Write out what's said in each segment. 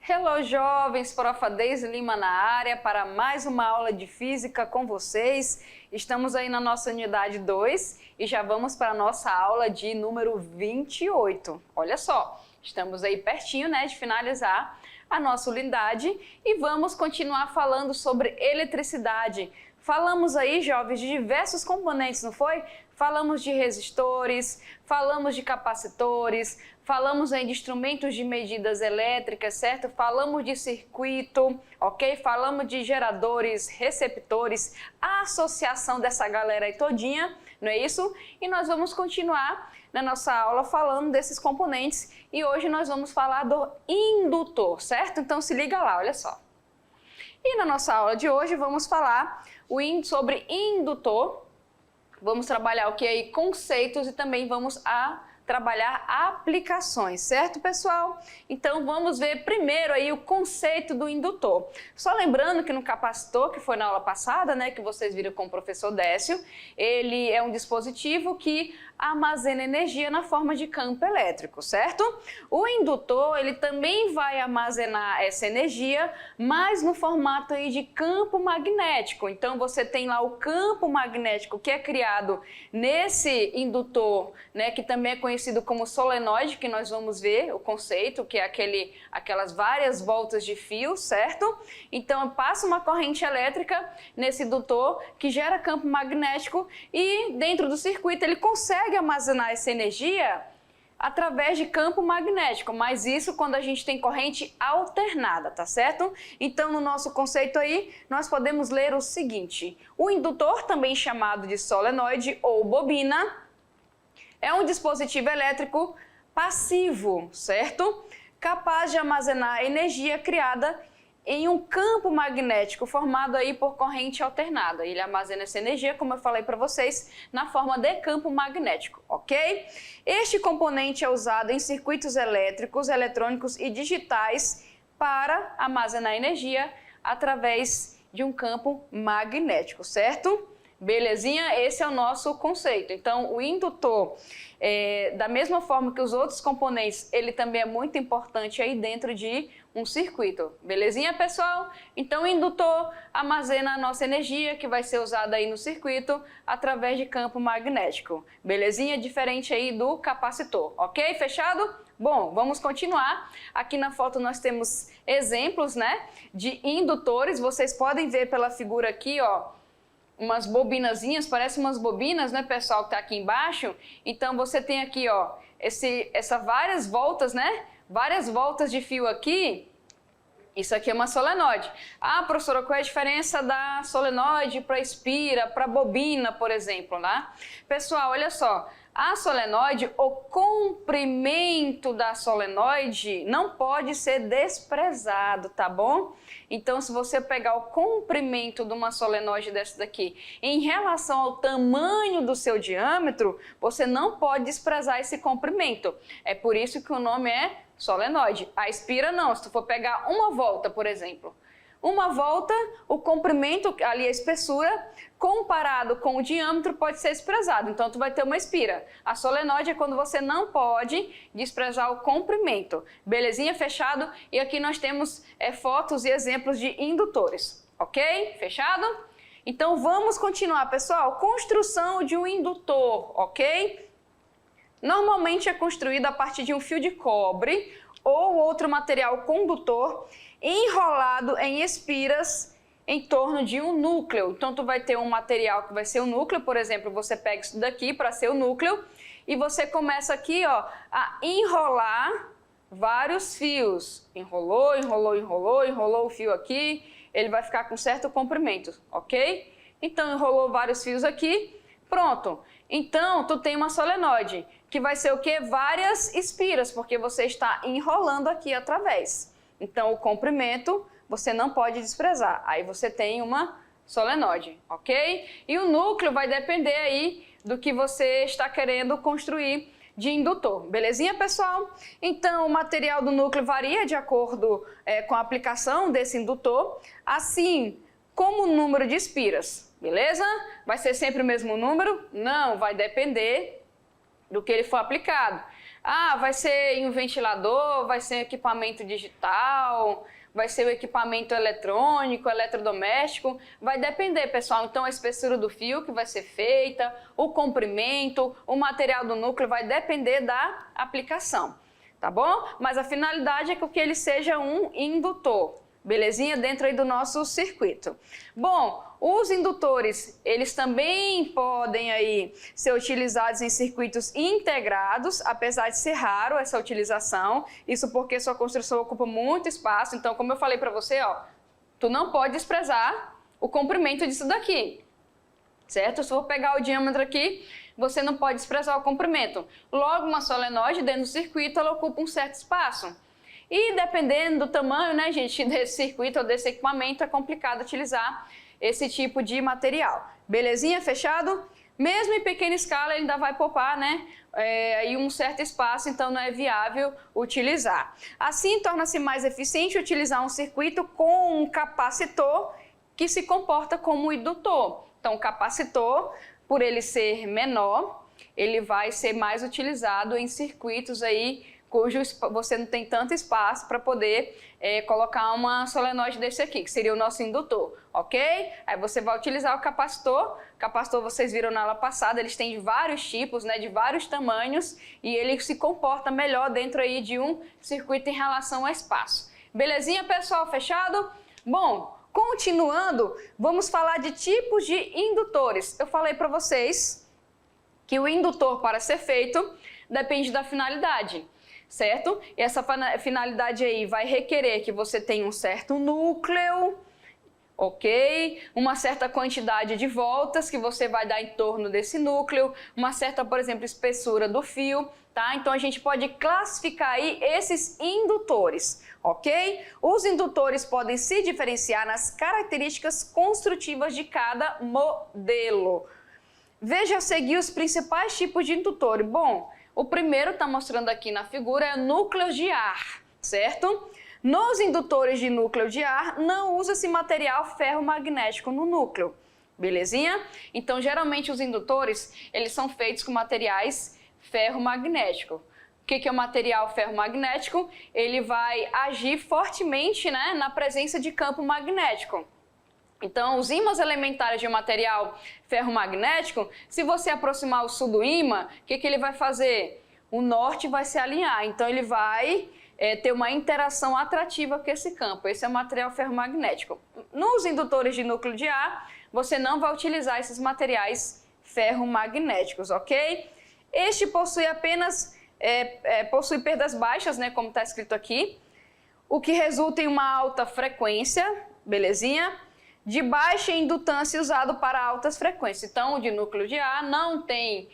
Hello, jovens! Prof. Deise Lima na área para mais uma aula de física com vocês. Estamos aí na nossa unidade 2 e já vamos para a nossa aula de número 28. Olha só, estamos aí pertinho, né, de finalizar a nossa unidade e vamos continuar falando sobre eletricidade. Falamos aí, jovens, de diversos componentes, não foi? Falamos de resistores, falamos de capacitores, falamos aí de instrumentos de medidas elétricas, certo? Falamos de circuito, ok? Falamos de geradores, receptores, a associação dessa galera aí todinha, não é isso? E nós vamos continuar na nossa aula falando desses componentes e hoje nós vamos falar do indutor, certo? Então se liga lá, olha só. E na nossa aula de hoje vamos falar sobre indutor. Vamos trabalhar o que aí? Conceitos e também vamos trabalhar aplicações, certo, pessoal? Então vamos ver primeiro aí o conceito do indutor. Só lembrando que no capacitor, que foi na aula passada, né, que vocês viram com o professor Décio, ele é um dispositivo que armazena energia na forma de campo elétrico, certo? O indutor, ele também vai armazenar essa energia, mas no formato aí de campo magnético. Então você tem lá o campo magnético que é criado nesse indutor, né, que também é conhecido como solenoide, que nós vamos ver o conceito, que é aquelas várias voltas de fio, certo? Então passa uma corrente elétrica nesse indutor que gera campo magnético e dentro do circuito ele consegue armazenar essa energia através de campo magnético, mas isso quando a gente tem corrente alternada, tá certo? Então no nosso conceito aí nós podemos ler o seguinte: o indutor, também chamado de solenoide ou bobina, é um dispositivo elétrico passivo, certo? Capaz de armazenar energia criada em um campo magnético formado aí por corrente alternada. Ele armazena essa energia, como eu falei para vocês, na forma de campo magnético, ok? Este componente é usado em circuitos elétricos, eletrônicos e digitais para armazenar energia através de um campo magnético, certo? Belezinha? Esse é o nosso conceito. Então, o indutor, da mesma forma que os outros componentes, ele também é muito importante aí dentro de um circuito. Belezinha, pessoal? Então, o indutor armazena a nossa energia, que vai ser usada aí no circuito, através de campo magnético. Belezinha? Diferente aí do capacitor, ok? Fechado? Bom, vamos continuar. Aqui na foto nós temos exemplos, né, de indutores. Vocês podem ver pela figura aqui, ó, umas bobinazinhas, parece umas bobinas, né, pessoal, que tá aqui embaixo. Então você tem aqui, ó, essa várias voltas, né, várias voltas de fio aqui. Isso aqui é uma solenoide. Ah, professora, qual é a diferença da solenoide para espira, para bobina, por exemplo, né? Pessoal, olha só, a solenoide, o comprimento da solenoide não pode ser desprezado, tá bom? Então, se você pegar o comprimento de uma solenoide dessa daqui em relação ao tamanho do seu diâmetro, você não pode desprezar esse comprimento. É por isso que o nome é solenoide. A espira não, se tu for pegar uma volta, por exemplo. Uma volta, o comprimento, ali a espessura, comparado com o diâmetro, pode ser desprezado. Então, tu vai ter uma espira. A solenoide é quando você não pode desprezar o comprimento. Belezinha? Fechado? E aqui nós temos fotos e exemplos de indutores. Ok? Fechado? Então, vamos continuar, pessoal. Construção de um indutor, ok? Normalmente é construído a partir de um fio de cobre ou outro material condutor enrolado em espiras em torno de um núcleo. Então, tu vai ter um material que vai ser o núcleo, por exemplo, você pega isso daqui para ser o núcleo e você começa aqui, ó, a enrolar vários fios. Enrolou, enrolou, enrolou, enrolou o fio aqui, ele vai ficar com certo comprimento, ok? Então, enrolou vários fios aqui, pronto. Então, tu tem uma solenoide, que vai ser o quê? Várias espiras, porque você está enrolando aqui através. Então, o comprimento você não pode desprezar. Aí você tem uma solenoide, ok? E o núcleo vai depender aí do que você está querendo construir de indutor. Belezinha, pessoal? Então, o material do núcleo varia de acordo com a aplicação desse indutor, assim como o número de espiras. Beleza? Vai ser sempre o mesmo número? Não, vai depender do que ele for aplicado. Ah, vai ser em um ventilador, vai ser equipamento digital, vai ser o equipamento eletrônico, eletrodoméstico, vai depender, pessoal. Então, a espessura do fio que vai ser feita, o comprimento, o material do núcleo, vai depender da aplicação, tá bom? Mas a finalidade é que ele seja um indutor, belezinha? Dentro aí do nosso circuito. Bom, os indutores, eles também podem aí ser utilizados em circuitos integrados, apesar de ser raro essa utilização, isso porque sua construção ocupa muito espaço. Então, como eu falei para você, ó, tu não pode desprezar o comprimento disso daqui, certo? Se eu for pegar o diâmetro aqui, você não pode desprezar o comprimento. Logo, uma solenoide dentro do circuito, ela ocupa um certo espaço. E dependendo do tamanho, né, gente, desse circuito ou desse equipamento, é complicado utilizar esse tipo de material. Belezinha? Fechado? Mesmo em pequena escala, ele ainda vai poupar, né, aí um certo espaço, então não é viável utilizar. Assim, torna-se mais eficiente utilizar um circuito com um capacitor que se comporta como indutor. Então, o capacitor, por ele ser menor, ele vai ser mais utilizado em circuitos aí cujo você não tem tanto espaço para poder colocar uma solenoide desse aqui, que seria o nosso indutor, ok? Aí você vai utilizar o capacitor. O capacitor, vocês viram na aula passada, eles têm de vários tipos, né, de vários tamanhos, e ele se comporta melhor dentro aí de um circuito em relação ao espaço. Belezinha, pessoal? Fechado? Bom, continuando, vamos falar de tipos de indutores. Eu falei para vocês que o indutor, para ser feito, depende da finalidade, certo? E essa finalidade aí vai requerer que você tenha um certo núcleo, ok? Uma certa quantidade de voltas que você vai dar em torno desse núcleo, uma certa, por exemplo, espessura do fio, tá? Então a gente pode classificar aí esses indutores, ok? Os indutores podem se diferenciar nas características construtivas de cada modelo. Veja a seguir os principais tipos de indutor. Bom, o primeiro está mostrando aqui na figura é núcleo de ar, certo? Nos indutores de núcleo de ar não usa-se material ferromagnético no núcleo, belezinha? Então, geralmente os indutores, eles são feitos com materiais ferromagnéticos. O que é o material ferromagnético? Ele vai agir fortemente, né, na presença de campo magnético. Então, os ímãs elementares de um material ferromagnético, se você aproximar o sul do ímã, o que ele vai fazer? O norte vai se alinhar, então ele vai ter uma interação atrativa com esse campo. Esse é o material ferromagnético. Nos indutores de núcleo de ar, você não vai utilizar esses materiais ferromagnéticos, ok? Este possui apenas possui perdas baixas, né, como está escrito aqui, o que resulta em uma alta frequência, belezinha? De baixa indutância usado para altas frequências. Então, o de núcleo de ar não tem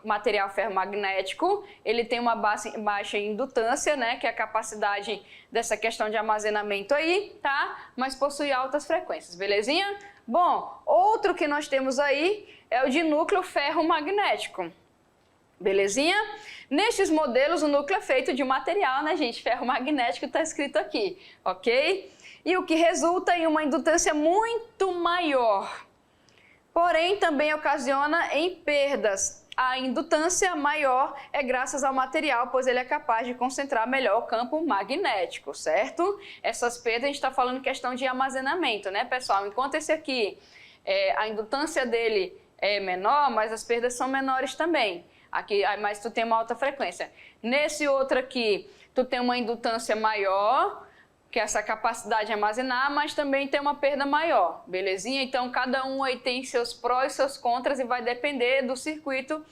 material ferromagnético, ele tem uma baixa indutância, né, que é a capacidade dessa questão de armazenamento aí, tá? Mas possui altas frequências, belezinha? Bom, outro que nós temos aí é o de núcleo ferromagnético, belezinha? Nestes modelos, o núcleo é feito de um material, né, gente? Ferromagnético está escrito aqui, ok? E o que resulta em uma indutância muito maior. Porém, também ocasiona em perdas. A indutância maior é graças ao material, pois ele é capaz de concentrar melhor o campo magnético, certo? Essas perdas, a gente está falando questão de armazenamento, né, pessoal? Enquanto esse aqui, a indutância dele é menor, mas as perdas são menores também. Aqui, mas tu tem uma alta frequência. Nesse outro aqui, tu tem uma indutância maior, que é essa capacidade de armazenar, mas também tem uma perda maior, belezinha? Então, cada um aí tem seus prós e seus contras e vai depender do circuito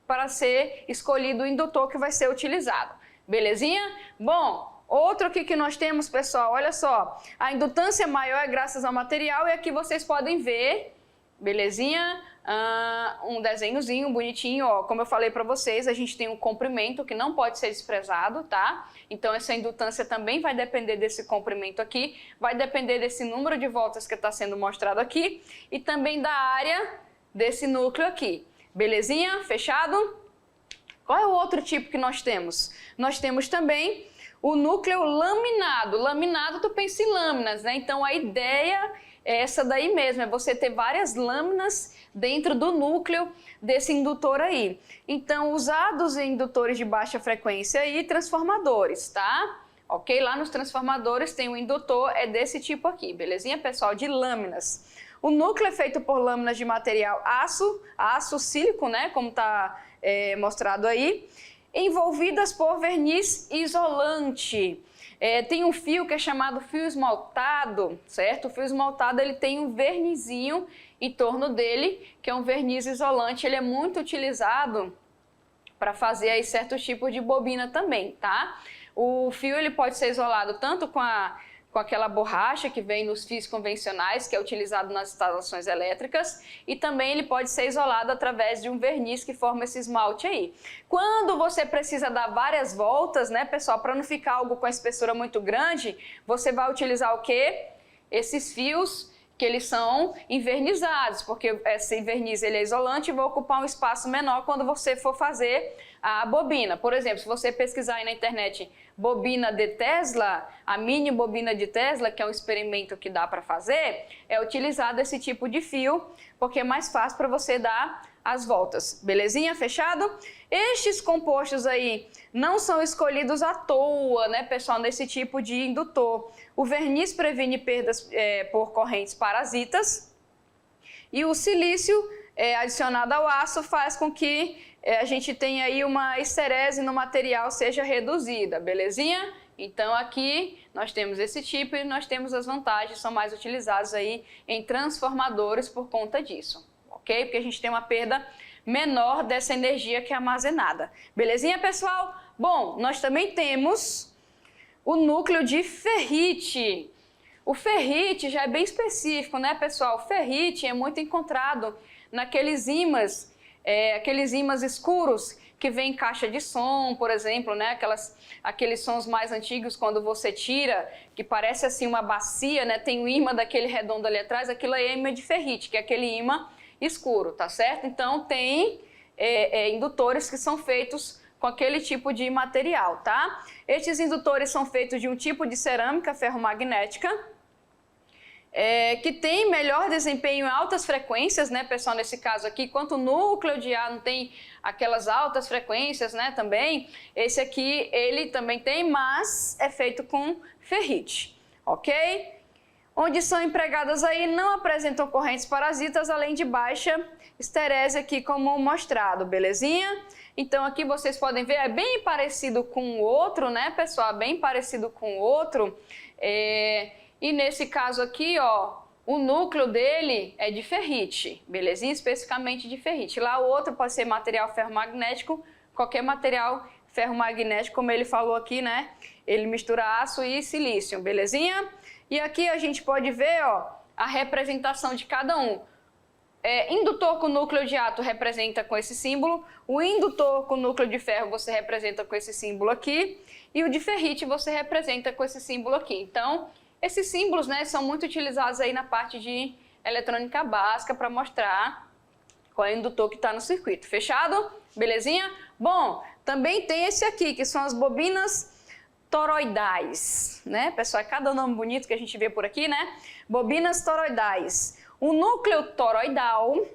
para ser escolhido o indutor que vai ser utilizado, belezinha? Bom, outro aqui que nós temos, pessoal, olha só, a indutância maior é graças ao material e aqui vocês podem ver, belezinha? Um desenhozinho bonitinho, ó. Como eu falei para vocês, a gente tem um comprimento que não pode ser desprezado, tá? Então essa indutância também vai depender desse comprimento aqui, vai depender desse número de voltas que está sendo mostrado aqui e também da área desse núcleo aqui. Belezinha? Fechado? Qual é o outro tipo que nós temos? Nós temos também o núcleo laminado. Laminado, tu pensa em lâminas, né? Então a ideia é essa daí mesmo, é você ter várias lâminas dentro do núcleo desse indutor aí. Então, usados em indutores de baixa frequência e transformadores, tá? Ok? Lá nos transformadores tem um indutor, é desse tipo aqui, belezinha, pessoal? De lâminas. O núcleo é feito por lâminas de material aço sílico, né? Como está mostrado aí, envolvidas por verniz isolante. Tem um fio que é chamado fio esmaltado, certo? O fio esmaltado ele tem um vernizinho em torno dele, que é um verniz isolante. Ele é muito utilizado para fazer aí certos tipos de bobina também, tá? O fio ele pode ser isolado tanto com aquela borracha que vem nos fios convencionais, que é utilizado nas instalações elétricas, e também ele pode ser isolado através de um verniz que forma esse esmalte aí. Quando você precisa dar várias voltas, né, pessoal, para não ficar algo com a espessura muito grande, você vai utilizar o quê? Esses fios que eles são envernizados, porque esse verniz ele é isolante e vai ocupar um espaço menor quando você for fazer a bobina. Por exemplo, se você pesquisar aí na internet bobina de Tesla, a mini bobina de Tesla, que é um experimento que dá para fazer, é utilizado esse tipo de fio, porque é mais fácil para você dar as voltas. Belezinha? Fechado? Estes compostos aí não são escolhidos à toa, né, pessoal, nesse tipo de indutor. O verniz previne perdas por correntes parasitas e o silício adicionado ao aço faz com que a gente tenha aí uma esterese no material seja reduzida, belezinha? Então aqui nós temos esse tipo e nós temos as vantagens, são mais utilizados aí em transformadores por conta disso, ok? Porque a gente tem uma perda menor dessa energia que é armazenada. Belezinha, pessoal? Bom, nós também temos o núcleo de ferrite. O ferrite já é bem específico, né, pessoal? O ferrite é muito encontrado naqueles ímãs, aqueles ímãs escuros que vem em caixa de som, por exemplo, né? Aqueles sons mais antigos, quando você tira, que parece assim uma bacia, né? Tem o ímã daquele redondo ali atrás, aquilo é ímã de ferrite, que é aquele ímã escuro, tá certo? Então tem indutores que são feitos com aquele tipo de material, tá? Estes indutores são feitos de um tipo de cerâmica ferromagnética, que tem melhor desempenho em altas frequências, né, pessoal, nesse caso aqui, quanto o núcleo de ar não tem aquelas altas frequências, né, também, esse aqui ele também tem, mas é feito com ferrite, ok? Onde são empregadas aí não apresentam correntes parasitas, além de baixa esterese aqui como mostrado, belezinha? Então aqui vocês podem ver, é bem parecido com o outro, né, pessoal, bem parecido com o outro, e nesse caso aqui, ó, o núcleo dele é de ferrite, belezinha? Especificamente de ferrite. Lá o outro pode ser material ferromagnético, qualquer material ferromagnético, como ele falou aqui, né? Ele mistura aço e silício, belezinha? E aqui a gente pode ver, ó, a representação de cada um. Indutor com núcleo de átomo representa com esse símbolo, o indutor com núcleo de ferro você representa com esse símbolo aqui, e o de ferrite você representa com esse símbolo aqui. Então, esses símbolos, né, são muito utilizados aí na parte de eletrônica básica para mostrar qual é o indutor que está no circuito. Fechado? Belezinha? Bom, também tem esse aqui, que são as bobinas toroidais, né? Pessoal, é cada nome bonito que a gente vê por aqui, né? Bobinas toroidais. O núcleo toroidal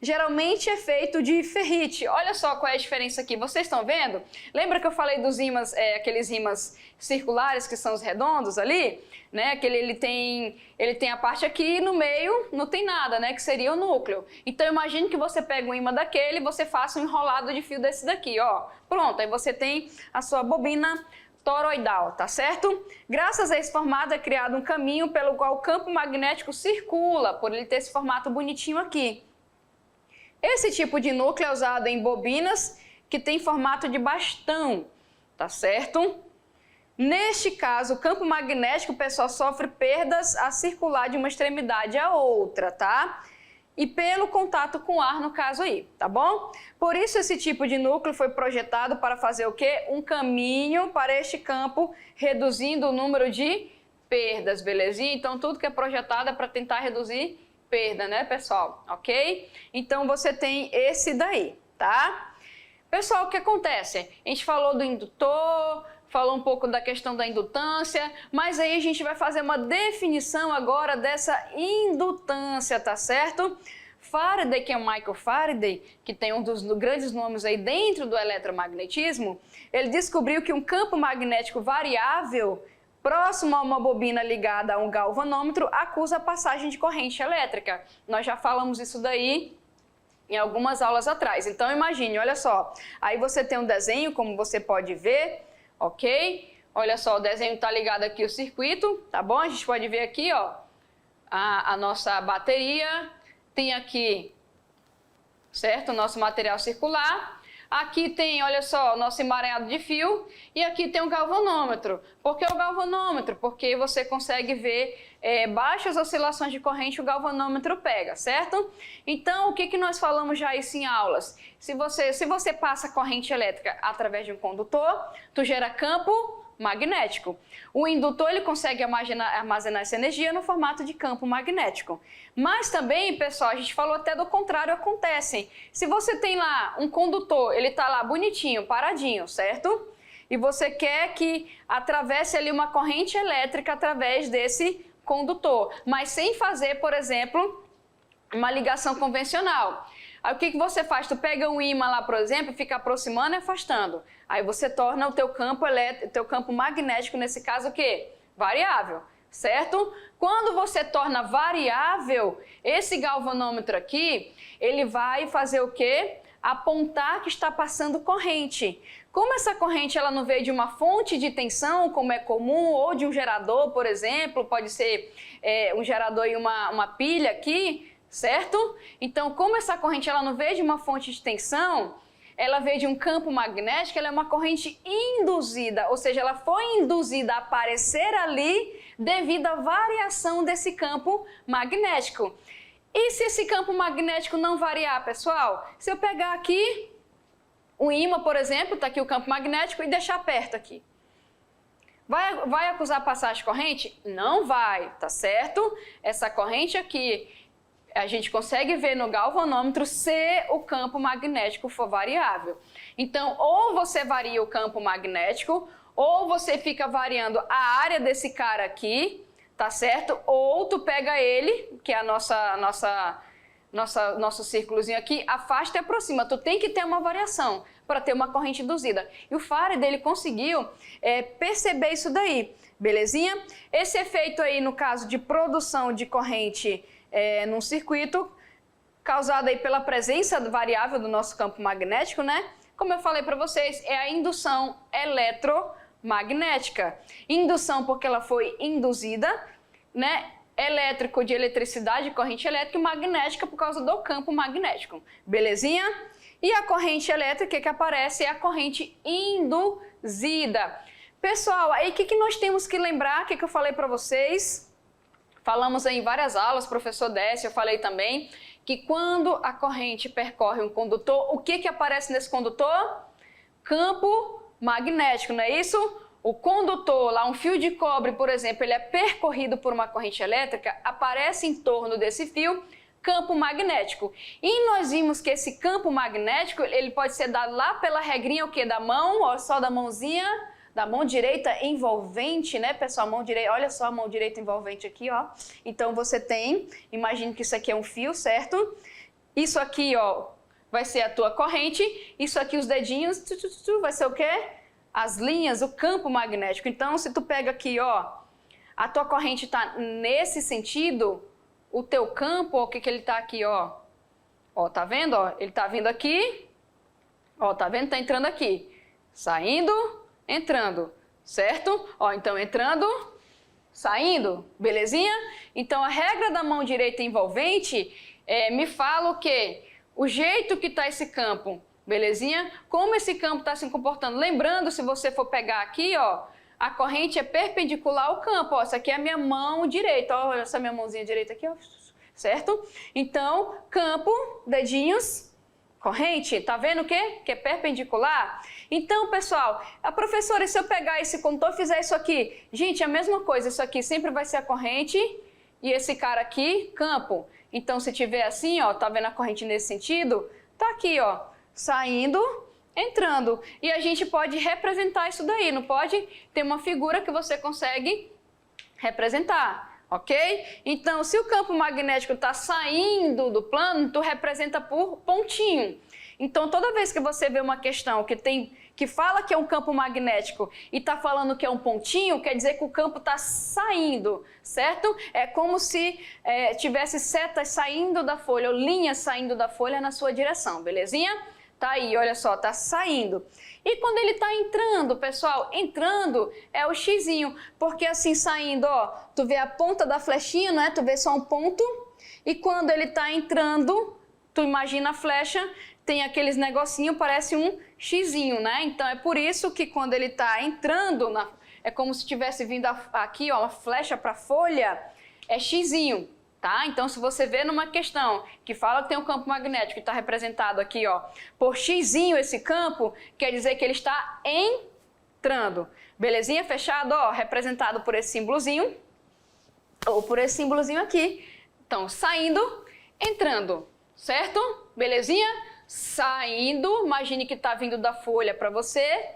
geralmente é feito de ferrite. Olha só qual é a diferença aqui. Vocês estão vendo? Lembra que eu falei dos ímãs, aqueles ímãs circulares que são os redondos ali? Né? Ele tem a parte aqui e no meio não tem nada, né? Que seria o núcleo. Então imagine que você pega um ímã daquele e você faça um enrolado de fio desse daqui, ó. Pronto, aí você tem a sua bobina toroidal, tá certo? Graças a esse formato é criado um caminho pelo qual o campo magnético circula, por ele ter esse formato bonitinho aqui. Esse tipo de núcleo é usado em bobinas que tem formato de bastão, tá certo? Neste caso, o campo magnético, o pessoal sofre perdas a circular de uma extremidade à outra, tá? E pelo contato com o ar, no caso aí, tá bom? Por isso esse tipo de núcleo foi projetado para fazer o quê? Um caminho para este campo, reduzindo o número de perdas, belezinha? Então tudo que é projetado é para tentar reduzir perda, né, pessoal? Ok? Então você tem esse daí, tá? Pessoal, o que acontece? A gente falou do indutor, falou um pouco da questão da indutância, mas aí a gente vai fazer uma definição agora dessa indutância, tá certo? Faraday, que é o Michael Faraday, que tem um dos grandes nomes aí dentro do eletromagnetismo, ele descobriu que um campo magnético variável próximo a uma bobina ligada a um galvanômetro acusa a passagem de corrente elétrica. Nós já falamos isso daí em algumas aulas atrás. Então imagine, olha só, aí você tem um desenho, como você pode ver, ok? Olha só, o desenho está ligado aqui o circuito, tá bom? A gente pode ver aqui, ó, a nossa bateria, tem aqui, certo? O nosso material circular. Aqui tem, olha só, o nosso emaranhado de fio e aqui tem um galvanômetro. Por que o galvanômetro? Porque você consegue ver baixas oscilações de corrente, o galvanômetro pega, certo? Então, o que nós falamos já isso em aulas? Se você passa corrente elétrica através de um condutor, tu gera campo magnético. O indutor ele consegue armazenar essa energia no formato de campo magnético. Mas também, pessoal, a gente falou até do contrário acontece. Se você tem lá um condutor, ele está lá bonitinho, paradinho, certo? E você quer que atravesse ali uma corrente elétrica através desse condutor, mas sem fazer, por exemplo, uma ligação convencional. Aí o que você faz? Tu pega um ímã lá, por exemplo, fica aproximando e afastando. Aí você torna o teu campo elétrico, teu campo magnético, nesse caso o quê? Variável, certo? Quando você torna variável, esse galvanômetro aqui, ele vai fazer o quê? Apontar que está passando corrente. Como essa corrente ela não veio de uma fonte de tensão, como é comum, ou de um gerador, por exemplo, pode ser um gerador e uma pilha aqui, certo? Então, como essa corrente ela não veio de uma fonte de tensão, ela veio de um campo magnético, ela é uma corrente induzida, ou seja, ela foi induzida a aparecer ali devido à variação desse campo magnético. E se esse campo magnético não variar, pessoal? Se eu pegar aqui um ímã, por exemplo, está aqui o campo magnético, e deixar perto aqui. Vai acusar a passagem de corrente? Não vai, tá certo? Essa corrente aqui, a gente consegue ver no galvanômetro se o campo magnético for variável. Então, ou você varia o campo magnético, ou você fica variando a área desse cara aqui, tá certo? Ou tu pega ele, que é nosso círculozinho aqui, afasta e aproxima. Tu tem que ter uma variação para ter uma corrente induzida. E o Faraday, ele conseguiu perceber isso daí, belezinha? Esse efeito aí, no caso de produção de corrente num circuito, causado aí pela presença variável do nosso campo magnético, né? Como eu falei para vocês, é a indução eletromagnética. Indução porque ela foi induzida, né? Elétrico de eletricidade, corrente elétrica, e magnética por causa do campo magnético. Belezinha? E a corrente elétrica que aparece é a corrente induzida. Pessoal, aí o que nós temos que lembrar? O que eu falei para vocês? Falamos aí em várias aulas, professor Décio, eu falei também, que quando a corrente percorre um condutor, o que aparece nesse condutor? Campo magnético, não é isso? O condutor, lá um fio de cobre, por exemplo, ele é percorrido por uma corrente elétrica, aparece em torno desse fio campo magnético. E nós vimos que esse campo magnético, ele pode ser dado lá pela regrinha, o quê? Da mão, ó, só da mãozinha, da mão direita envolvente, né, pessoal? Mão direita, olha só a mão direita envolvente aqui, ó. Então você tem, imagine que isso aqui é um fio, certo? Isso aqui, ó, vai ser a tua corrente, isso aqui os dedinhos, vai ser o quê? As linhas, o campo magnético. Então, se tu pega aqui, ó, a tua corrente está nesse sentido, o teu campo, ó, o que ele tá aqui, ó? Ó, tá vendo, ó? Ele tá vindo aqui, ó, tá vendo? Tá entrando aqui, saindo, entrando, certo? Ó, então entrando, saindo, belezinha? Então, a regra da mão direita envolvente me fala o quê? O jeito que tá esse campo, belezinha? Como esse campo está se comportando? Lembrando, se você for pegar aqui, ó, a corrente é perpendicular ao campo, ó. Essa aqui é a minha mão direita, ó, essa minha mãozinha direita aqui, ó, certo? Então, campo, dedinhos, corrente, tá vendo o quê? Que é perpendicular? Então, pessoal, a professora, se eu pegar esse condutor e fizer isso aqui, gente, é a mesma coisa, isso aqui sempre vai ser a corrente e esse cara aqui, campo. Então, se tiver assim, ó, tá vendo a corrente nesse sentido? Tá aqui, ó, saindo, entrando. E a gente pode representar isso daí, não pode? Ter uma figura que você consegue representar, ok? Então, se o campo magnético está saindo do plano, tu representa por pontinho. Então, toda vez que você vê uma questão que fala que é um campo magnético e está falando que é um pontinho, quer dizer que o campo está saindo, certo? É como se tivesse setas saindo da folha, ou linhas saindo da folha na sua direção, belezinha? Tá aí, olha só, tá saindo. E quando ele tá entrando, pessoal, entrando é o xizinho, porque assim saindo, ó, tu vê a ponta da flechinha, né? Tu vê só um ponto. E quando ele tá entrando, tu imagina a flecha, tem aqueles negocinho, parece um xizinho, né? Então é por isso que quando ele tá entrando, é como se tivesse vindo aqui, ó, uma flecha para folha, é xizinho. Tá? Então, se você vê numa questão que fala que tem um campo magnético e está representado aqui, ó, por xizinho esse campo, quer dizer que ele está entrando. Belezinha? Fechado? Ó, representado por esse símbolozinho, ou por esse símbolozinho aqui. Então, saindo, entrando, certo? Belezinha? Saindo, imagine que está vindo da folha para você.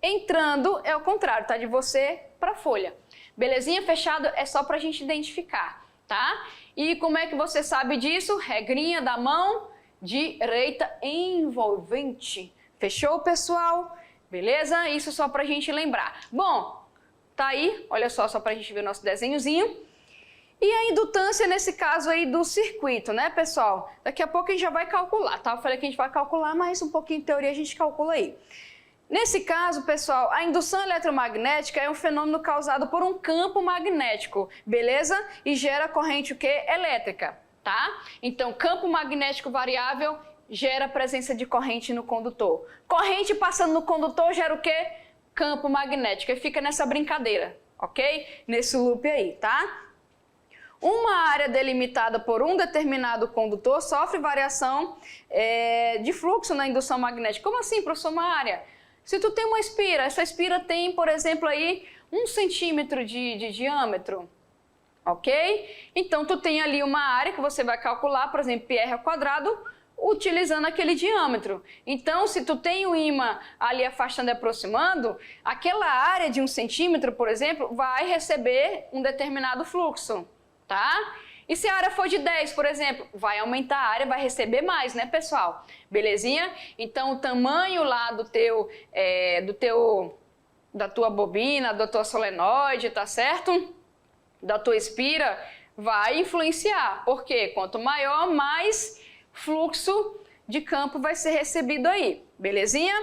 Entrando é o contrário, tá? De você para a folha. Belezinha? Fechado? É só para a gente identificar. Tá? E como é que você sabe disso? Regrinha da mão direita envolvente. Fechou, pessoal? Beleza? Isso só pra gente lembrar. Bom, tá aí, olha só pra gente ver o nosso desenhozinho. E a indutância nesse caso aí do circuito, né, pessoal? Daqui a pouco a gente já vai calcular, tá? Eu falei que a gente vai calcular, mas um pouquinho de teoria a gente calcula aí. Nesse caso, pessoal, a indução eletromagnética é um fenômeno causado por um campo magnético, beleza? E gera corrente o quê? Elétrica, tá? Então, campo magnético variável gera presença de corrente no condutor. Corrente passando no condutor gera o quê? Campo magnético. E fica nessa brincadeira, ok? Nesse loop aí, tá? Uma área delimitada por um determinado condutor sofre variação de fluxo na indução magnética. Como assim, professor, uma área? Se tu tem uma espira, essa espira tem, por exemplo, aí 1 centímetro de diâmetro, ok? Então, tu tem ali uma área que você vai calcular, por exemplo, πr ao quadrado, utilizando aquele diâmetro. Então, se tu tem o ímã ali afastando e aproximando, aquela área de 1 centímetro, por exemplo, vai receber um determinado fluxo, tá? E se a área for de 10, por exemplo, vai aumentar a área, vai receber mais, né, pessoal? Belezinha? Então, o tamanho lá da tua bobina, da tua solenoide, tá certo? Da tua espira, vai influenciar. Por quê? Quanto maior, mais fluxo de campo vai ser recebido aí. Belezinha?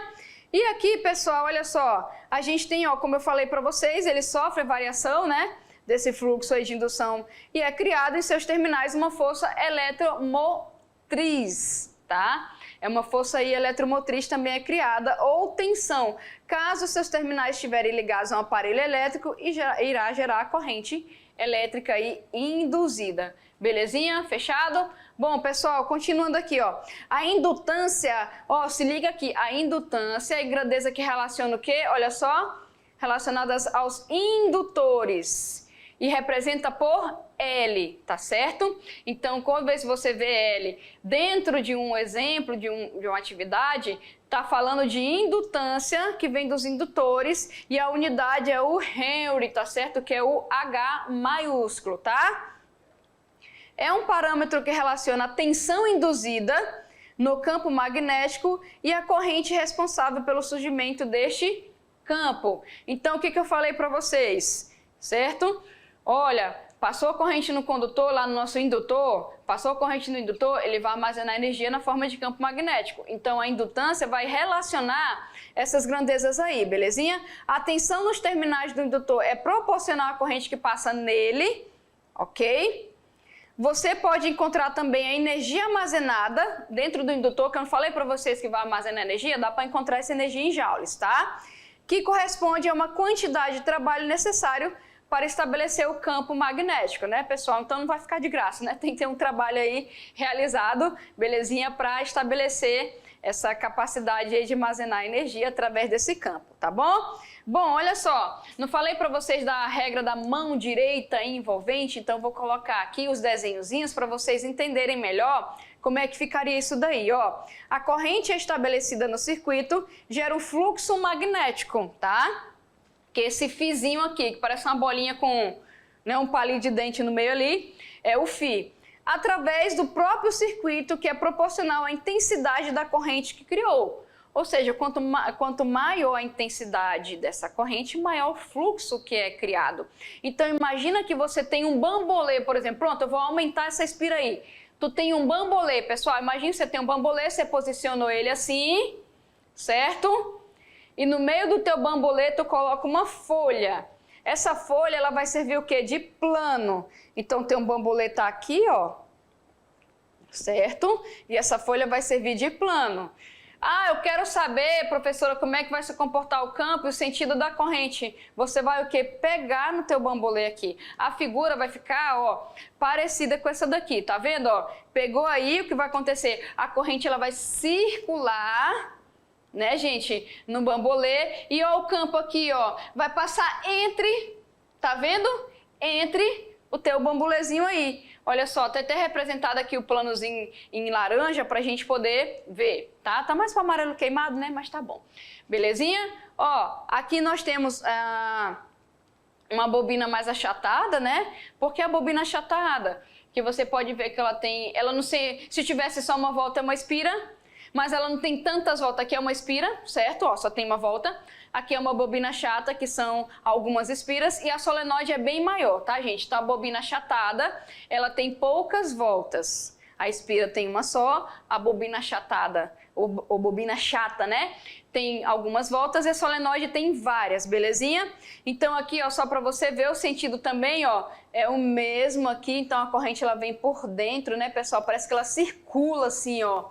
E aqui, pessoal, olha só, a gente tem, ó, como eu falei para vocês, ele sofre variação, né? Desse fluxo aí de indução e é criado em seus terminais uma força eletromotriz, tá? É uma força aí eletromotriz também é criada ou tensão, caso seus terminais estiverem ligados a um aparelho elétrico e irá gerar corrente elétrica aí induzida. Belezinha? Fechado? Bom, pessoal, continuando aqui, ó. A indutância, ó, se liga aqui, a indutância e grandeza que relaciona o quê? Olha só, relacionadas aos indutores. E representa por L, tá certo? Então, quando você vê L dentro de um exemplo, de uma atividade, tá falando de indutância, que vem dos indutores, e a unidade é o Henry, tá certo? Que é o H maiúsculo, tá? É um parâmetro que relaciona a tensão induzida no campo magnético e a corrente responsável pelo surgimento deste campo. Então, o que eu falei para vocês, certo? Olha, passou a corrente no condutor, lá no nosso indutor, passou a corrente no indutor, ele vai armazenar energia na forma de campo magnético. Então, a indutância vai relacionar essas grandezas aí, belezinha? A tensão nos terminais do indutor é proporcional à corrente que passa nele, ok? Você pode encontrar também a energia armazenada dentro do indutor, que eu não falei para vocês que vai armazenar energia, dá para encontrar essa energia em joules, tá? Que corresponde a uma quantidade de trabalho necessário para estabelecer o campo magnético, né, pessoal? Então não vai ficar de graça, né? Tem que ter um trabalho aí realizado, belezinha, para estabelecer essa capacidade aí de armazenar energia através desse campo, tá bom? Bom, olha só, não falei para vocês da regra da mão direita envolvente, então vou colocar aqui os desenhozinhos para vocês entenderem melhor como é que ficaria isso daí, ó. A corrente estabelecida no circuito gera um fluxo magnético, tá? Que esse fiozinho aqui, que parece uma bolinha com, né, um palito de dente no meio ali, é o fio. Através do próprio circuito que é proporcional à intensidade da corrente que criou. Ou seja, quanto maior a intensidade dessa corrente, maior o fluxo que é criado. Então imagina que você tem um bambolê, por exemplo, pronto, eu vou aumentar essa espira aí. Tu tem um bambolê, pessoal, imagina que você tem um bambolê, você posicionou ele assim, certo? E no meio do teu bambolê tu coloca uma folha. Essa folha, ela vai servir o quê? De plano. Então, tem um bambolê tá aqui, ó, certo? E essa folha vai servir de plano. Ah, eu quero saber, professora, como é que vai se comportar o campo e o sentido da corrente. Você vai o quê? Pegar no teu bambolê aqui. A figura vai ficar, ó, parecida com essa daqui, tá vendo, ó? Pegou aí, o que vai acontecer? A corrente, ela vai circular, né, gente, no bambolê, e ó, o campo aqui, ó, vai passar entre, tá vendo? Entre o teu bambolezinho aí. Olha só, tá até representado aqui o planozinho em laranja pra gente poder ver, tá? Tá mais para amarelo queimado, né? Mas tá bom. Belezinha? Ó, aqui nós temos uma bobina mais achatada, né? Porque a bobina achatada, que você pode ver que ela tem, ela não sei, se tivesse só uma volta é uma espira, mas ela não tem tantas voltas. Aqui é uma espira, certo? Ó, só tem uma volta. Aqui é uma bobina chata, que são algumas espiras, e a solenoide é bem maior, tá, gente? Então, a bobina achatada, ela tem poucas voltas. A espira tem uma só, a bobina achatada, ou bobina chata, né? Tem algumas voltas e a solenoide tem várias, belezinha? Então, aqui, ó, só para você ver o sentido também, ó, é o mesmo aqui. Então, a corrente, ela vem por dentro, né, pessoal? Parece que ela circula assim, ó.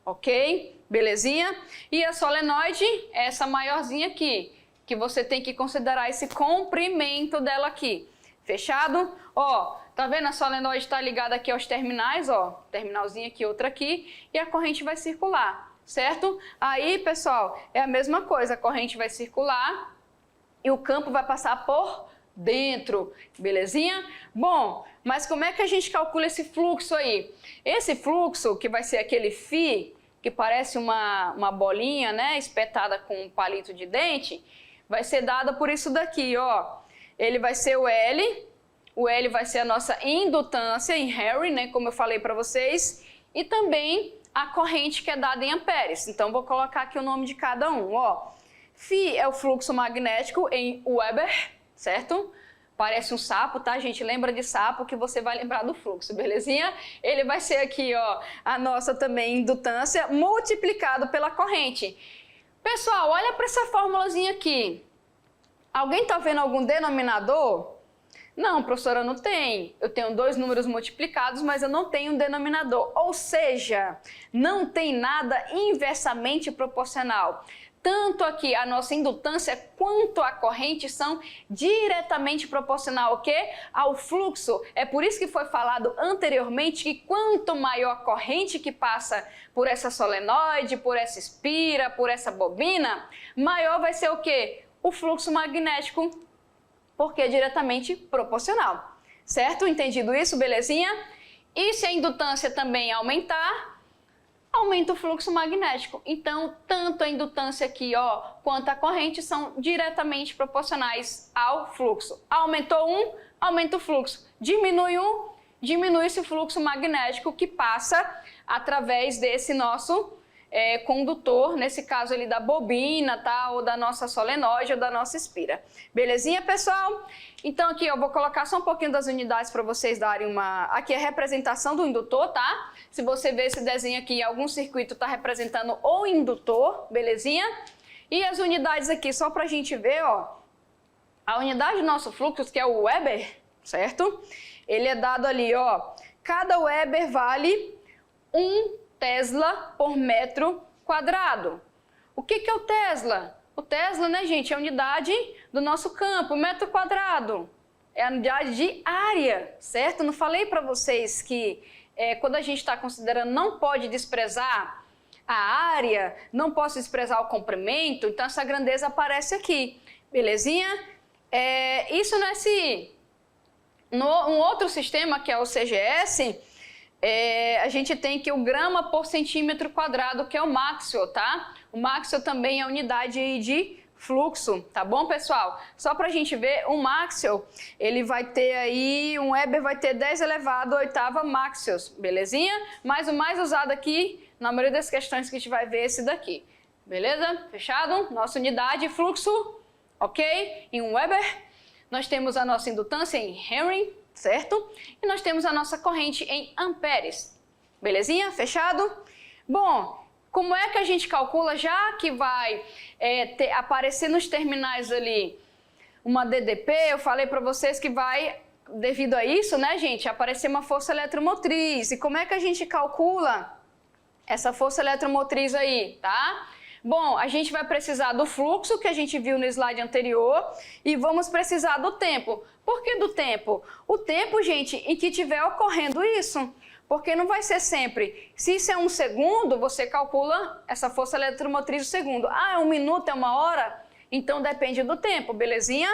Ok? Belezinha? E a solenoide é essa maiorzinha aqui, que você tem que considerar esse comprimento dela aqui. Fechado? Ó, tá vendo? A solenoide está ligada aqui aos terminais, ó. Terminalzinho aqui, outra aqui. E a corrente vai circular, certo? Aí, pessoal, é a mesma coisa. A corrente vai circular e o campo vai passar por dentro, belezinha? Bom, mas como é que a gente calcula esse fluxo aí? Esse fluxo, que vai ser aquele φ, que parece uma bolinha, né, espetada com um palito de dente, vai ser dada por isso daqui, ó. Ele vai ser o L vai ser a nossa indutância em Henry, né, como eu falei para vocês, e também a corrente que é dada em amperes. Então, vou colocar aqui o nome de cada um, ó. Φ é o fluxo magnético em Weber, certo? Parece um sapo, tá, gente? Lembra de sapo que você vai lembrar do fluxo, belezinha? Ele vai ser aqui, ó, a nossa também indutância multiplicado pela corrente. Pessoal, olha para essa formulazinha aqui. Alguém tá vendo algum denominador? Não, professora, não tem. Eu tenho dois números multiplicados, mas eu não tenho um denominador. Ou seja, não tem nada inversamente proporcional. Tanto aqui a nossa indutância quanto a corrente são diretamente proporcional ao quê? Ao fluxo. É por isso que foi falado anteriormente que quanto maior a corrente que passa por essa solenoide, por essa espira, por essa bobina, maior vai ser o quê? O fluxo magnético, porque é diretamente proporcional. Certo? Entendido isso? Belezinha? E se a indutância também aumentar, aumenta o fluxo magnético. Então, tanto a indutância aqui, ó, quanto a corrente são diretamente proporcionais ao fluxo. Aumentou um, aumenta o fluxo. Diminui um, diminui esse fluxo magnético que passa através desse nosso condutor, nesse caso ali da bobina, tá? Ou da nossa solenoide ou da nossa espira. Belezinha, pessoal? Então aqui eu vou colocar só um pouquinho das unidades para vocês darem uma... Aqui é a representação do indutor, tá? Se você ver esse desenho aqui, algum circuito está representando o indutor, belezinha? E as unidades aqui, só para a gente ver, ó. A unidade do nosso fluxo, que é o Weber, certo? Ele é dado ali, ó. Cada Weber vale 1 Tesla por metro quadrado. O que é o Tesla? O Tesla, né, gente, é a unidade do nosso campo, metro quadrado. É a unidade de área, certo? Não falei para vocês que quando a gente está considerando, não pode desprezar a área, não posso expressar o comprimento, então essa grandeza aparece aqui, belezinha? Isso no SI. Um outro sistema, que é o CGS, a gente tem que o grama por centímetro quadrado, que é o Maxwell, tá? O Maxwell também é unidade de fluxo, tá bom, pessoal? Só pra gente ver, o Maxwell, ele vai ter aí, um Weber vai ter 10 elevado à oitava Maxwells, belezinha? Mas o mais usado aqui, na maioria das questões que a gente vai ver, é esse daqui, beleza? Fechado? Nossa unidade de fluxo, ok? Em Weber, nós temos a nossa indutância em Henry, certo? E nós temos a nossa corrente em amperes, belezinha? Fechado? Bom, como é que a gente calcula, já que vai aparecer nos terminais ali uma DDP, eu falei para vocês que vai, devido a isso, né, gente, aparecer uma força eletromotriz. E como é que a gente calcula essa força eletromotriz aí, tá? Bom, a gente vai precisar do fluxo, que a gente viu no slide anterior, e vamos precisar do tempo. Por que do tempo? O tempo, gente, em que estiver ocorrendo isso. Porque não vai ser sempre. Se isso é 1 segundo, você calcula essa força eletromotriz do segundo. Ah, é 1 minuto, é 1 hora? Então depende do tempo, belezinha?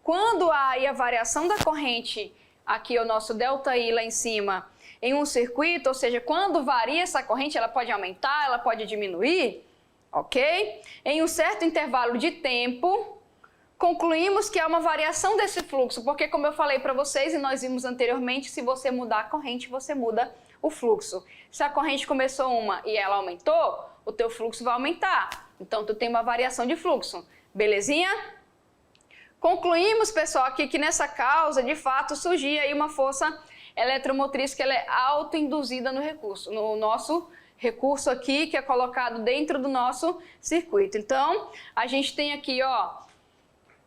Quando há aí a variação da corrente, aqui o nosso ΔI lá em cima, em um circuito, ou seja, quando varia essa corrente, ela pode aumentar, ela pode diminuir, ok? Em um certo intervalo de tempo, concluímos que há uma variação desse fluxo, porque como eu falei para vocês e nós vimos anteriormente, se você mudar a corrente, você muda o fluxo. Se a corrente começou uma e ela aumentou, o teu fluxo vai aumentar. Então, tu tem uma variação de fluxo. Belezinha? Concluímos, pessoal, aqui que nessa causa, de fato, surgia aí uma força eletromotriz que ela é autoinduzida no nosso recurso aqui, que é colocado dentro do nosso circuito. Então, a gente tem aqui, ó,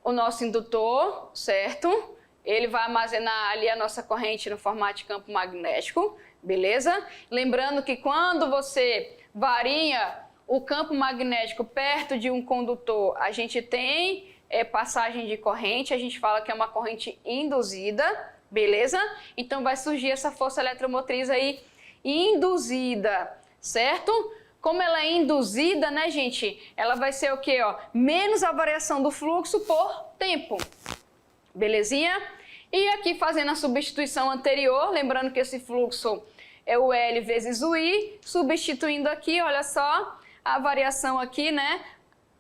o nosso indutor, certo? Ele vai armazenar ali a nossa corrente no formato de campo magnético, beleza? Lembrando que quando você varia o campo magnético perto de um condutor, a gente tem passagem de corrente, a gente fala que é uma corrente induzida, beleza? Então vai surgir essa força eletromotriz aí induzida, certo? Como ela é induzida, né, gente? Ela vai ser o quê, ó? Menos a variação do fluxo por tempo. Belezinha? E aqui fazendo a substituição anterior, lembrando que esse fluxo é o L vezes o I, substituindo aqui, olha só, a variação aqui, né,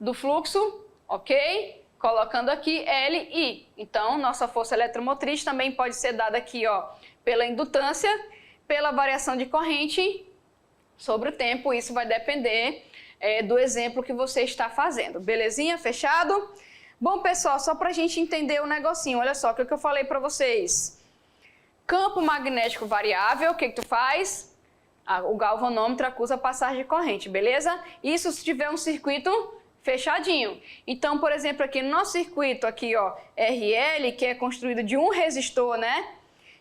do fluxo, ok? Colocando aqui LI. Então, nossa força eletromotriz também pode ser dada aqui, ó, pela indutância, pela variação de corrente sobre o tempo. Isso vai depender do exemplo que você está fazendo. Belezinha? Fechado? Bom, pessoal, só para a gente entender o negocinho, olha só, o que eu falei para vocês. Campo magnético variável, o que tu faz? O galvanômetro acusa a passagem de corrente, beleza? Isso se tiver um circuito fechadinho. Então, por exemplo, aqui no nosso circuito, aqui, ó, RL, que é construído de um resistor, né?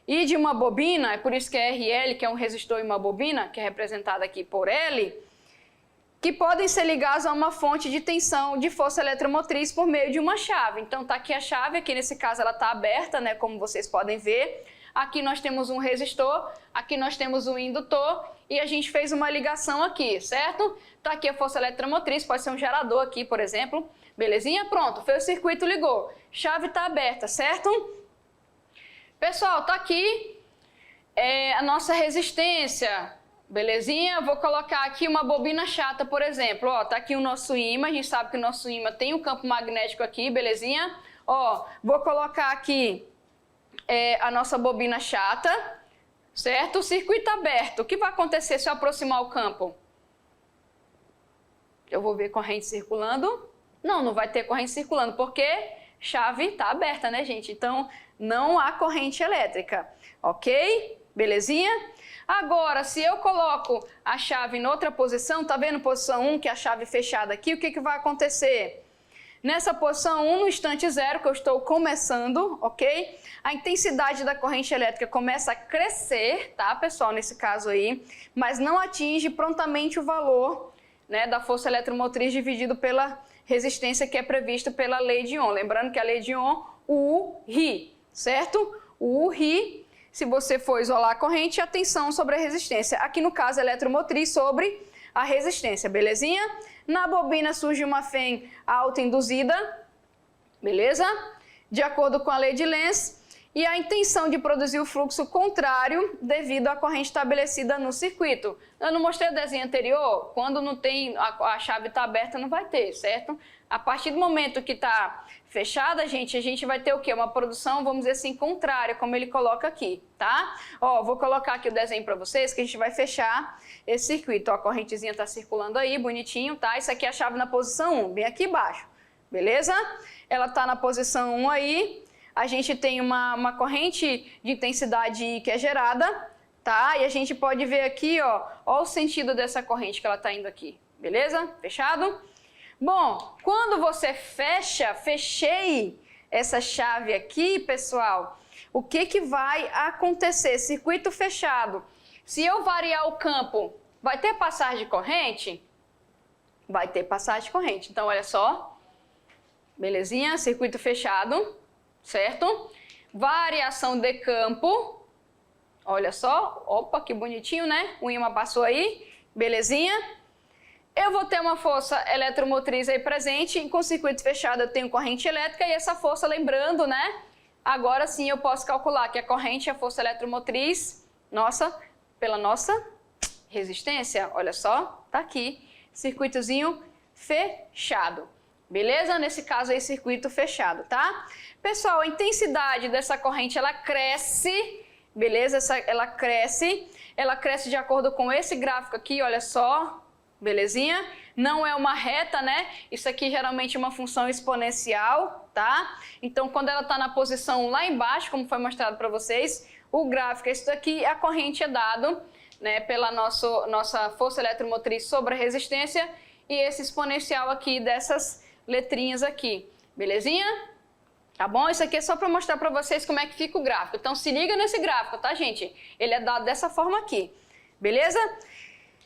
E de uma bobina, é por isso que é RL, que é um resistor e uma bobina, que é representada aqui por L, que podem ser ligados a uma fonte de tensão de força eletromotriz por meio de uma chave. Então tá aqui a chave, aqui nesse caso ela está aberta, né, como vocês podem ver. Aqui nós temos um resistor, aqui nós temos um indutor e a gente fez uma ligação aqui, certo? Tá aqui a força eletromotriz, pode ser um gerador aqui, por exemplo. Belezinha? Pronto, fez o circuito, ligou. Chave está aberta, certo? Pessoal, tá aqui a nossa resistência, belezinha? Vou colocar aqui uma bobina chata, por exemplo. Ó, tá aqui o nosso ímã, a gente sabe que o nosso ímã tem um campo magnético aqui, belezinha? Ó, vou colocar aqui a nossa bobina chata, certo? O circuito aberto. O que vai acontecer se eu aproximar o campo? Eu vou ver corrente circulando? Não, não vai ter corrente circulando, porque chave está aberta, né, gente? Então, não há corrente elétrica, ok? Belezinha? Agora, se eu coloco a chave em outra posição, tá vendo posição 1, que é a chave fechada aqui, o que vai acontecer? Nessa posição 1, no instante zero, que eu estou começando, ok? A intensidade da corrente elétrica começa a crescer, tá, pessoal, nesse caso aí, mas não atinge prontamente o valor, né, da força eletromotriz dividido pela resistência que é prevista pela lei de Ohm. Lembrando que a lei de Ohm, o RI, certo? O RI, se você for isolar a corrente, a tensão sobre a resistência. Aqui no caso, a eletromotriz sobre a resistência, belezinha? Na bobina surge uma fém autoinduzida, beleza? De acordo com a lei de Lenz, e a intenção de produzir o fluxo contrário devido à corrente estabelecida no circuito. Eu não mostrei o desenho anterior? Quando não tem, a chave está aberta, não vai ter, certo? A partir do momento que está fechada, gente, a gente vai ter o quê? Uma produção, vamos dizer assim, contrária, como ele coloca aqui, tá? Ó, vou colocar aqui o desenho para vocês, que a gente vai fechar esse circuito. Ó, a correntezinha está circulando aí, bonitinho, tá? Isso aqui é a chave na posição 1, bem aqui embaixo, beleza? Ela está na posição 1 aí. A gente tem uma corrente de intensidade I que é gerada, tá? E a gente pode ver aqui, ó o sentido dessa corrente que ela está indo aqui, beleza? Fechado? Bom, quando você fechei essa chave aqui, pessoal, o que vai acontecer? Circuito fechado. Se eu variar o campo, vai ter passagem de corrente? Vai ter passagem de corrente. Então, olha só, belezinha? Circuito fechado. Certo? Variação de campo, olha só, opa, que bonitinho, né? O ímã passou aí, belezinha. Eu vou ter uma força eletromotriz aí presente, e com o circuito fechado eu tenho corrente elétrica, e essa força, lembrando, né? Agora sim eu posso calcular que a corrente é a força eletromotriz, pela nossa resistência, olha só, tá aqui, circuitozinho fechado. Beleza? Nesse caso aí, circuito fechado, tá? Pessoal, a intensidade dessa corrente, ela cresce, beleza? Ela cresce de acordo com esse gráfico aqui, olha só, belezinha? Não é uma reta, né? Isso aqui geralmente é uma função exponencial, tá? Então, quando ela está na posição lá embaixo, como foi mostrado para vocês, o gráfico é isso daqui, a corrente é dado, né, pela nossa força eletromotriz sobre a resistência, e esse exponencial aqui dessas letrinhas aqui, belezinha? Tá bom? Isso aqui é só para mostrar para vocês como é que fica o gráfico. Então se liga nesse gráfico, tá, gente? Ele é dado dessa forma aqui, beleza?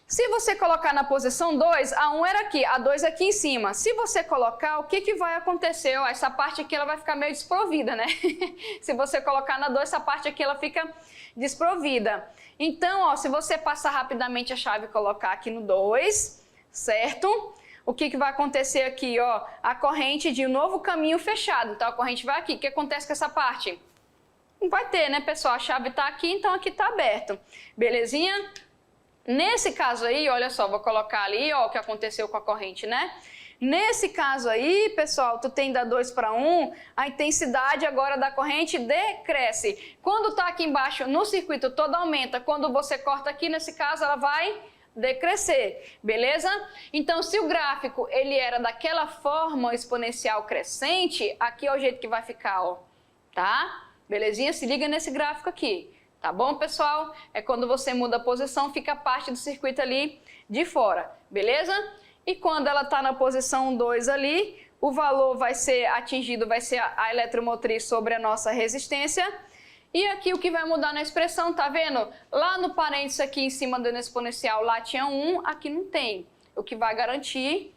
Se você colocar na posição 2, a 1 era aqui, a 2 aqui em cima. Se você colocar, o que vai acontecer? Ó, essa parte aqui ela vai ficar meio desprovida, né? Se você colocar na 2, essa parte aqui ela fica desprovida. Então, ó, se você passar rapidamente a chave e colocar aqui no 2, certo? O que vai acontecer aqui, ó? A corrente de um novo caminho fechado. Então, a corrente vai aqui. O que acontece com essa parte? Não vai ter, né, pessoal? A chave tá aqui, então aqui tá aberto. Belezinha? Nesse caso aí, olha só, vou colocar ali, ó, o que aconteceu com a corrente, né? Nesse caso aí, pessoal, tu tem da 2 para 1, a intensidade agora da corrente decresce. Quando tá aqui embaixo no circuito todo aumenta. Quando você corta aqui, nesse caso, ela vai decrescer, beleza? Então, se o gráfico ele era daquela forma exponencial crescente, aqui é o jeito que vai ficar, ó, tá? Belezinha? Se liga nesse gráfico aqui, tá bom, pessoal? É quando você muda a posição, fica parte do circuito ali de fora, beleza? E quando ela tá na posição 2 ali, o valor vai ser atingido, vai ser a eletromotriz sobre a nossa resistência. E aqui o que vai mudar na expressão, tá vendo? Lá no parênteses aqui em cima do exponencial, lá tinha 1, aqui não tem. O que vai garantir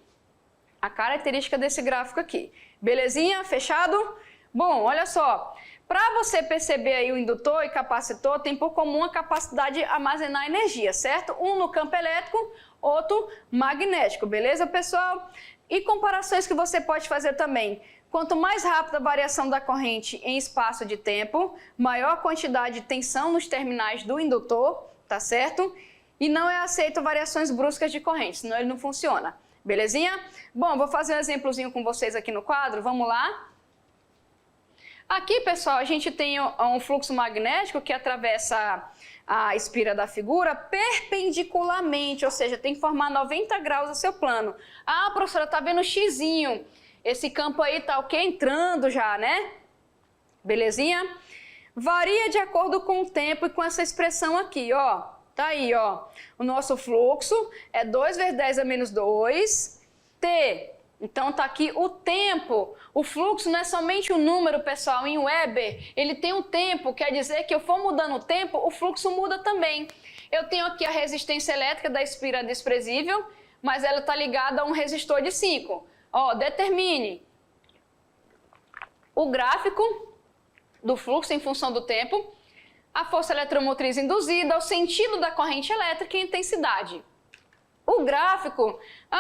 a característica desse gráfico aqui. Belezinha? Fechado? Bom, olha só. Para você perceber aí o indutor e capacitor, tem por comum a capacidade de armazenar energia, certo? Um no campo elétrico, outro magnético, beleza, pessoal? E comparações que você pode fazer também. Quanto mais rápida a variação da corrente em espaço de tempo, maior a quantidade de tensão nos terminais do indutor, tá certo? E não é aceito variações bruscas de corrente, senão ele não funciona. Belezinha? Bom, vou fazer um exemplozinho com vocês aqui no quadro, vamos lá? Aqui, pessoal, a gente tem um fluxo magnético que atravessa a espira da figura perpendicularmente, ou seja, tem que formar 90 graus o seu plano. Ah, professora, tá vendo o xizinho? Esse campo aí tá o quê? Entrando já, né? Belezinha? Varia de acordo com o tempo e com essa expressão aqui, ó. Tá aí, ó. O nosso fluxo é 2 vezes 10 a menos 2, T. Então tá aqui o tempo. O fluxo não é somente um número, pessoal, em Weber. Ele tem um tempo, quer dizer que eu for mudando o tempo, o fluxo muda também. Eu tenho aqui a resistência elétrica da espira desprezível, mas ela tá ligada a um resistor de 5. Ó, determine o gráfico do fluxo em função do tempo, a força eletromotriz induzida, o sentido da corrente elétrica e a intensidade. O gráfico,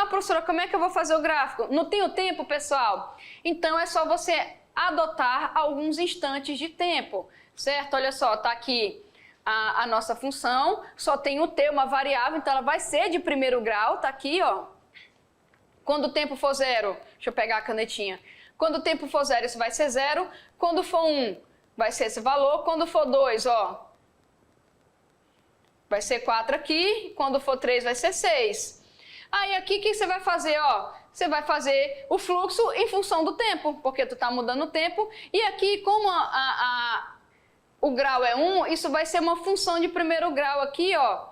professora, como é que eu vou fazer o gráfico? Não tenho tempo, pessoal? Então é só você adotar alguns instantes de tempo, certo? Olha só, tá aqui a nossa função, só tem o t, uma variável, então ela vai ser de primeiro grau, tá aqui, ó. Quando o tempo for zero, deixa eu pegar a canetinha. Quando o tempo for zero, isso vai ser zero. Quando for 1, vai ser esse valor. Quando for 2, ó, vai ser 4 aqui. Quando for 3, vai ser 6. Aí aqui, o que você vai fazer, ó? Você vai fazer o fluxo em função do tempo, porque tu tá mudando o tempo. E aqui, como o grau é 1, isso vai ser uma função de primeiro grau aqui, ó,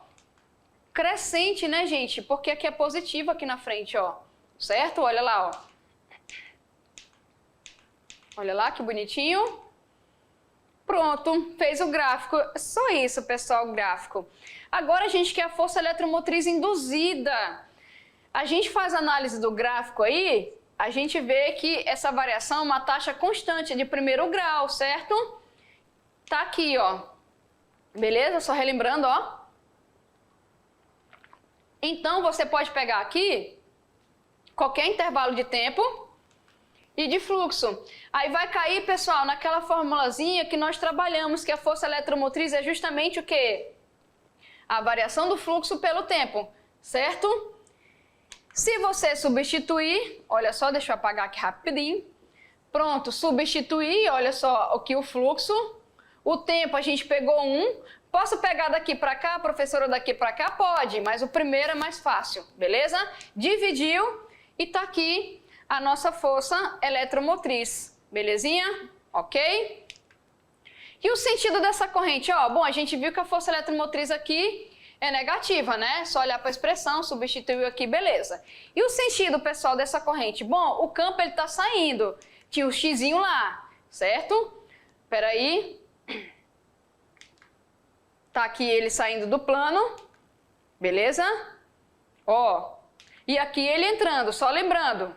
crescente, né, gente? Porque aqui é positivo aqui na frente, ó. Certo? Olha lá, ó. Olha lá que bonitinho. Pronto, fez o gráfico. Só isso, pessoal, o gráfico. Agora a gente quer a força eletromotriz induzida. A gente faz análise do gráfico aí, a gente vê que essa variação é uma taxa constante de primeiro grau, certo? Tá aqui, ó. Beleza? Só relembrando, ó. Então, você pode pegar aqui qualquer intervalo de tempo e de fluxo. Aí vai cair, pessoal, naquela formulazinha que nós trabalhamos, que a força eletromotriz é justamente o quê? A variação do fluxo pelo tempo, certo? Se você substituir, olha só, deixa eu apagar aqui rapidinho. Pronto, substituir, olha só, aqui o fluxo. O tempo a gente pegou 1. Posso pegar daqui para cá, professora, daqui para cá? Pode, mas o primeiro é mais fácil, beleza? Dividiu e tá aqui a nossa força eletromotriz, belezinha? Ok? E o sentido dessa corrente? Ó, bom, a gente viu que a força eletromotriz aqui é negativa, né? Só olhar para a expressão, substituiu aqui, beleza. E o sentido, pessoal, dessa corrente? Bom, o campo ele tá saindo. Tinha o xizinho lá, certo? Peraí. Tá aqui ele saindo do plano, beleza? Ó, e aqui ele entrando, só lembrando.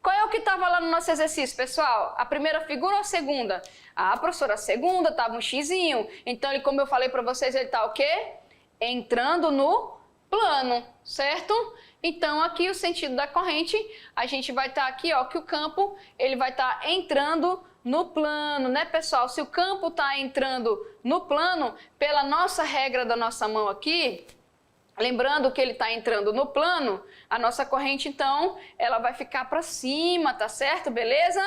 Qual é o que estava lá no nosso exercício, pessoal? A primeira figura ou a segunda? Ah, professora, a segunda tava um xizinho. Então, ele, como eu falei para vocês, ele tá o quê? Entrando no plano, certo? Então, aqui o sentido da corrente, a gente vai estar aqui, ó, que o campo, ele vai estar entrando no plano, né, pessoal? Se o campo está entrando no plano, pela nossa regra da nossa mão aqui, lembrando que ele está entrando no plano, a nossa corrente, então, ela vai ficar para cima, tá certo? Beleza?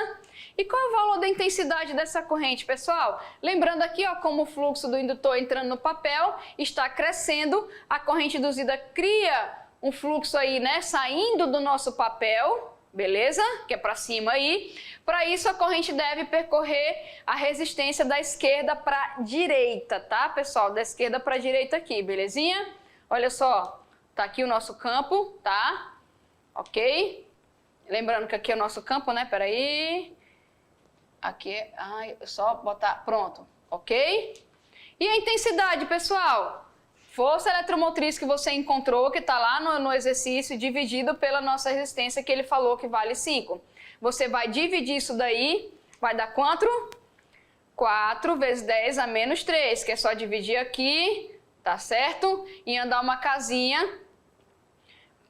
E qual é o valor da intensidade dessa corrente, pessoal? Lembrando aqui, ó, como o fluxo do indutor entrando no papel está crescendo, a corrente induzida cria um fluxo aí, né, saindo do nosso papel, beleza? Que é para cima aí. Para isso, a corrente deve percorrer a resistência da esquerda para a direita, tá, pessoal? Da esquerda para a direita aqui, belezinha? Olha só, tá aqui o nosso campo, tá? Ok? Lembrando que aqui é o nosso campo, né? Peraí. Aqui, só botar, pronto, ok? E a intensidade, pessoal? Força eletromotriz que você encontrou, que está lá no exercício, dividido pela nossa resistência, que ele falou que vale 5. Você vai dividir isso daí, vai dar quanto? 4 vezes 10 a menos 3, que é só dividir aqui, tá certo? E andar uma casinha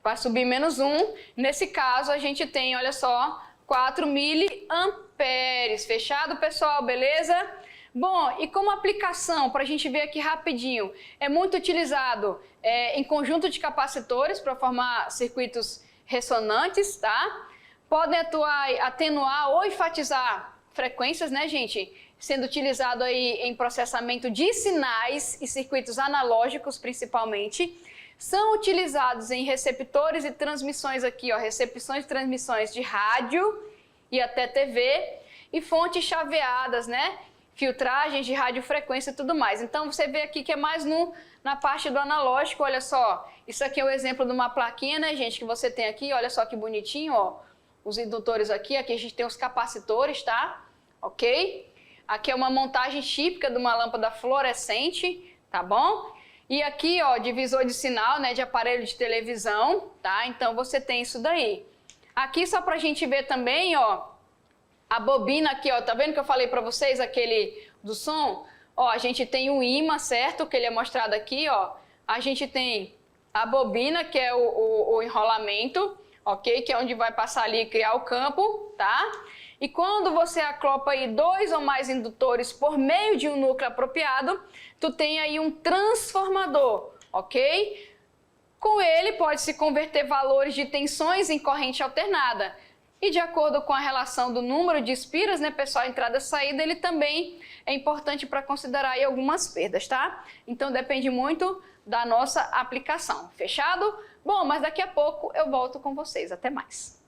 para subir menos 1. Nesse caso, a gente tem, olha só, 4 miliamperes. Fechado, pessoal? Beleza? Bom, e como aplicação, para a gente ver aqui rapidinho, é muito utilizado em conjunto de capacitores para formar circuitos ressonantes, tá? Podem atenuar ou enfatizar frequências, né, gente? Sendo utilizado aí em processamento de sinais e circuitos analógicos, principalmente. São utilizados em receptores e transmissões aqui, ó, recepções e transmissões de rádio e até TV, e fontes chaveadas, né? Filtragens de radiofrequência e tudo mais. Então, você vê aqui que é mais na parte do analógico, olha só. Isso aqui é o exemplo de uma plaquinha, né, gente, que você tem aqui, olha só que bonitinho, ó. Os indutores aqui a gente tem os capacitores, tá? Ok? Aqui é uma montagem típica de uma lâmpada fluorescente, tá bom? E aqui, ó, divisor de sinal, né, de aparelho de televisão, tá? Então, você tem isso daí. Aqui, só pra gente ver também, ó, a bobina aqui, ó, tá vendo que eu falei pra vocês, aquele do som? Ó, a gente tem o ímã, certo? Que ele é mostrado aqui, ó. A gente tem a bobina, que é o enrolamento, ok? Que é onde vai passar ali e criar o campo, tá? E quando você acopla aí 2 ou mais indutores por meio de um núcleo apropriado, tu tem aí um transformador, ok? Com ele pode-se converter valores de tensões em corrente alternada. E de acordo com a relação do número de espiras, né, pessoal, entrada e saída, ele também é importante para considerar aí algumas perdas, tá? Então depende muito da nossa aplicação. Fechado? Bom, mas daqui a pouco eu volto com vocês. Até mais.